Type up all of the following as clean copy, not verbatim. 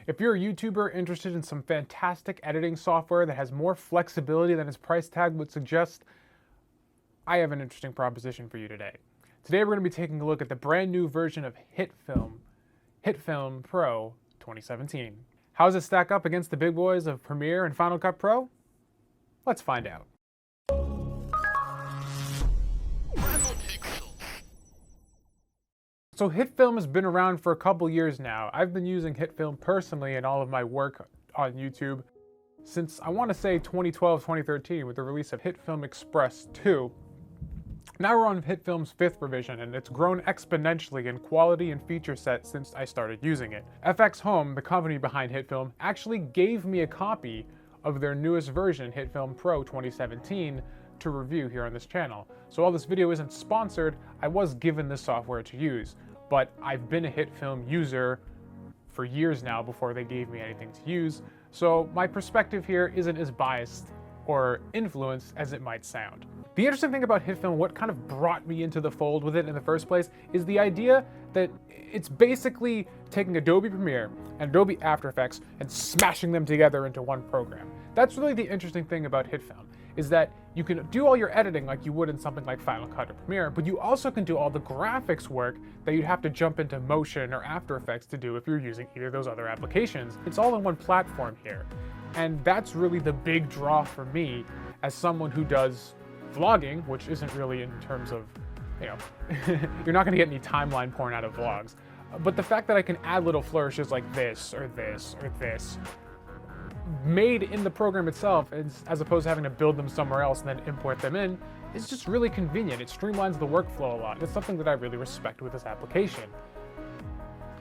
If you're a YouTuber interested in some fantastic editing software that has more flexibility than its price tag would suggest, I have an interesting proposition for you today. Today we're going to be taking a look at the brand new version of Hitfilm Pro 2017. How does it stack up against the big boys of Premiere and Final Cut Pro? Let's find out. So Hitfilm has been around for a couple years now. I've been using Hitfilm personally in all of my work on YouTube since I want to say 2012, 2013 with the release of Hitfilm Express 2. Now we're on Hitfilm's 5th revision and it's grown exponentially in quality and feature set since I started using it. FX Home, the company behind Hitfilm, actually gave me a copy of their newest version, Hitfilm Pro 2017, to review here on this channel. So while this video isn't sponsored, I was given this software to use, but I've been a Hitfilm user for years now before they gave me anything to use, so my perspective here isn't as biased or influenced as it might sound. The interesting thing about Hitfilm, what kind of brought me into the fold with it in the first place, is the idea that it's basically taking Adobe Premiere and Adobe After Effects and smashing them together into one program. That's really the interesting thing about Hitfilm, is that you can do all your editing like you would in something like Final Cut or Premiere, but you also can do all the graphics work that you'd have to jump into Motion or After Effects to do if you're using either of those other applications. It's all in one platform here. And that's really the big draw for me as someone who does vlogging, which isn't really in terms of, you're not gonna get any timeline porn out of vlogs. But the fact that I can add little flourishes like this, or this, or this, made in the program itself, as opposed to having to build them somewhere else and then import them in, is just really convenient. It streamlines the workflow a lot. It's something that I really respect with this application.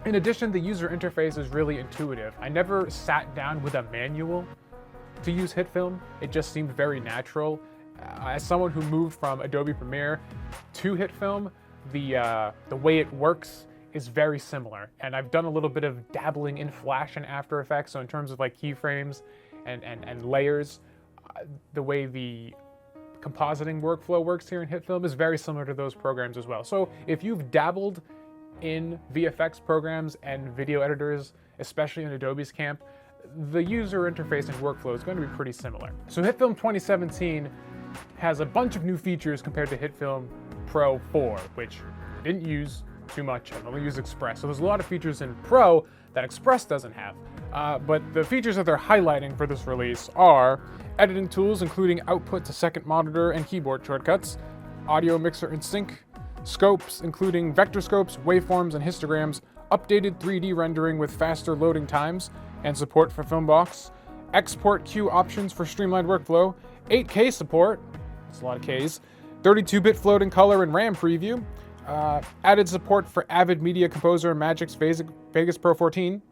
In addition, the user interface is really intuitive. I never sat down with a manual to use Hitfilm. It just seemed very natural. As someone who moved from Adobe Premiere to Hitfilm, the way it works is very similar. And I've done a little bit of dabbling in Flash and After Effects, so in terms of like keyframes and layers, the way the compositing workflow works here in Hitfilm is very similar to those programs as well. So if you've dabbled in VFX programs and video editors, especially in Adobe's camp, the user interface and workflow is going to be pretty similar. So Hitfilm 2017 has a bunch of new features compared to Hitfilm Pro 4, which I didn't use too much. I've only used Express. So there's a lot of features in Pro that Express doesn't have. But the features that they're highlighting for this release are editing tools, including output to second monitor and keyboard shortcuts, audio mixer and sync, scopes, including vector scopes, waveforms, and histograms, updated 3D rendering with faster loading times, and support for Filmbox, export queue options for streamlined workflow, 8K support, that's a lot of Ks, 32-bit floating color and RAM preview, added support for Avid Media Composer and Magic's Vegas Pro 14,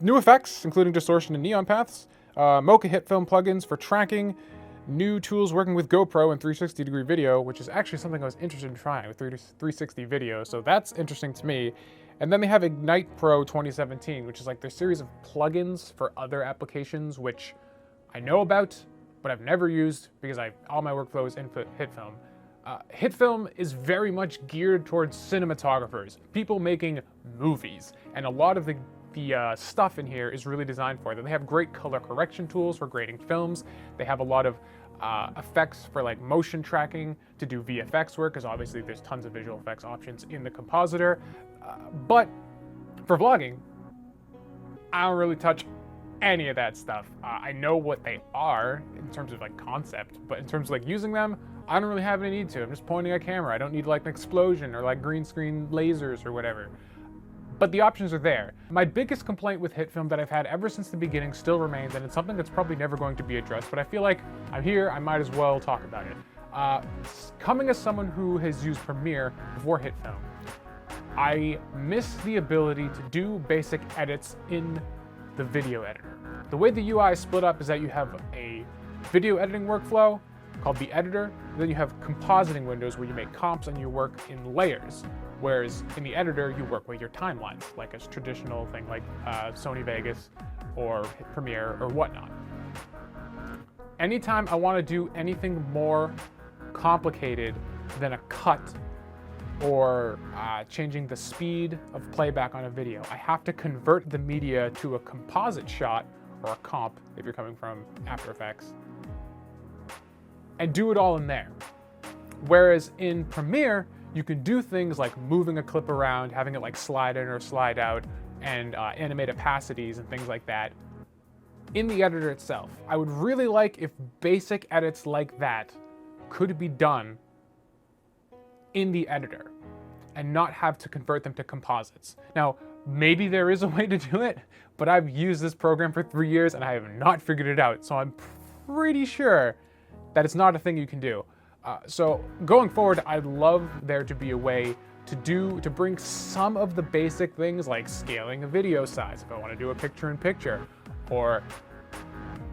new effects, including distortion and neon paths, Mocha Hitfilm plugins for tracking, new tools working with GoPro and 360-degree video, which is actually something I was interested in trying with 360 video, so that's interesting to me. And then they have Ignite Pro 2017, which is like their series of plugins for other applications, which I know about, but I've never used because all my workflow is in Hitfilm. Hitfilm is very much geared towards cinematographers, people making movies, and a lot of the stuff in here is really designed for them. They have great color correction tools for grading films. They have a lot of effects for like motion tracking to do VFX work, because obviously there's tons of visual effects options in the compositor. But for vlogging, I don't really touch any of that stuff. I know what they are in terms of like concept, but in terms of like using them, I don't really have any need to. I'm just pointing a camera. I don't need like an explosion or like green screen lasers or whatever. But the options are there. My biggest complaint with Hitfilm that I've had ever since the beginning still remains, and it's something that's probably never going to be addressed, but I feel like I'm here, I might as well talk about it. Coming as someone who has used Premiere before Hitfilm, I miss the ability to do basic edits in the video editor. The way the UI is split up is that you have a video editing workflow called the editor, then you have compositing windows where you make comps and you work in layers. Whereas in the editor, you work with your timelines, like a traditional thing like Sony Vegas or Premiere or whatnot. Anytime I want to do anything more complicated than a cut or changing the speed of playback on a video. I have to convert the media to a composite shot, or a comp if you're coming from After Effects, and do it all in there. Whereas in Premiere, you can do things like moving a clip around, having it like slide in or slide out, and animate opacities and things like that in the editor itself. I would really like if basic edits like that could be done in the editor and not have to convert them to composites. Now, maybe there is a way to do it, but I've used this program for 3 years and I have not figured it out, so I'm pretty sure that it's not a thing you can do. So going forward, I'd love there to be a way to bring some of the basic things like scaling a video size if I want to do a picture-in-picture, or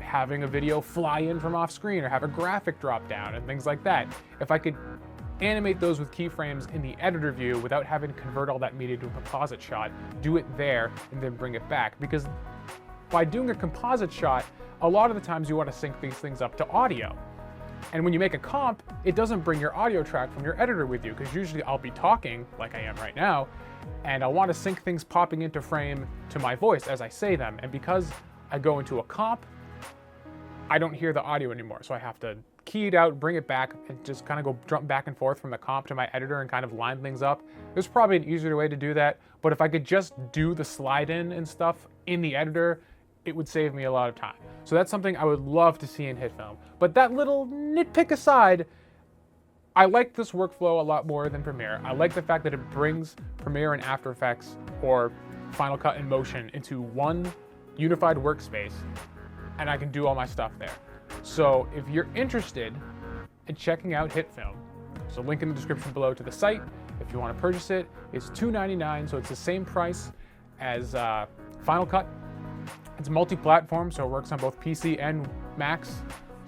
having a video fly in from off screen, or have a graphic drop down and things like that. If I could animate those with keyframes in the editor view without having to convert all that media to a composite shot, do it there and then bring it back. Because by doing a composite shot, a lot of the times you want to sync these things up to audio. And when you make a comp, it doesn't bring your audio track from your editor with you, because usually I'll be talking, like I am right now, and I want to sync things popping into frame to my voice as I say them. And because I go into a comp, I don't hear the audio anymore. So I have to key it out, bring it back, and just kind of go jump back and forth from the comp to my editor and kind of line things up. There's probably an easier way to do that, but if I could just do the slide in and stuff in the editor, it would save me a lot of time. So that's something I would love to see in Hitfilm. But that little nitpick aside, I like this workflow a lot more than Premiere. I like the fact that it brings Premiere and After Effects, or Final Cut in Motion, into one unified workspace, and I can do all my stuff there. So if you're interested in checking out Hitfilm, there's a link in the description below to the site. If you want to purchase it, it's $2.99, so it's the same price as Final Cut. It's multi-platform, so it works on both PC and Macs,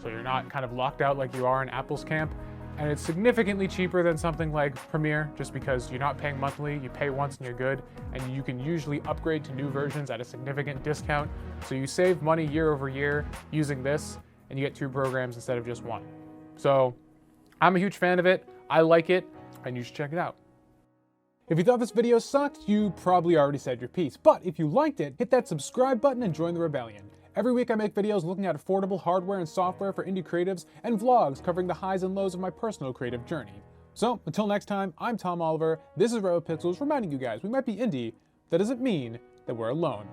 so you're not kind of locked out like you are in Apple's camp. And it's significantly cheaper than something like Premiere, just because you're not paying monthly, you pay once and you're good, and you can usually upgrade to new versions at a significant discount. So you save money year over year using this, and you get 2 programs instead of just 1. So I'm a huge fan of it, I like it, and you should check it out. If you thought this video sucked, you probably already said your piece, but if you liked it, hit that subscribe button and join the rebellion. Every week I make videos looking at affordable hardware and software for indie creatives, and vlogs covering the highs and lows of my personal creative journey. So until next time, I'm Tom Oliver, this is RoboPixels, reminding you guys we might be indie, that doesn't mean that we're alone.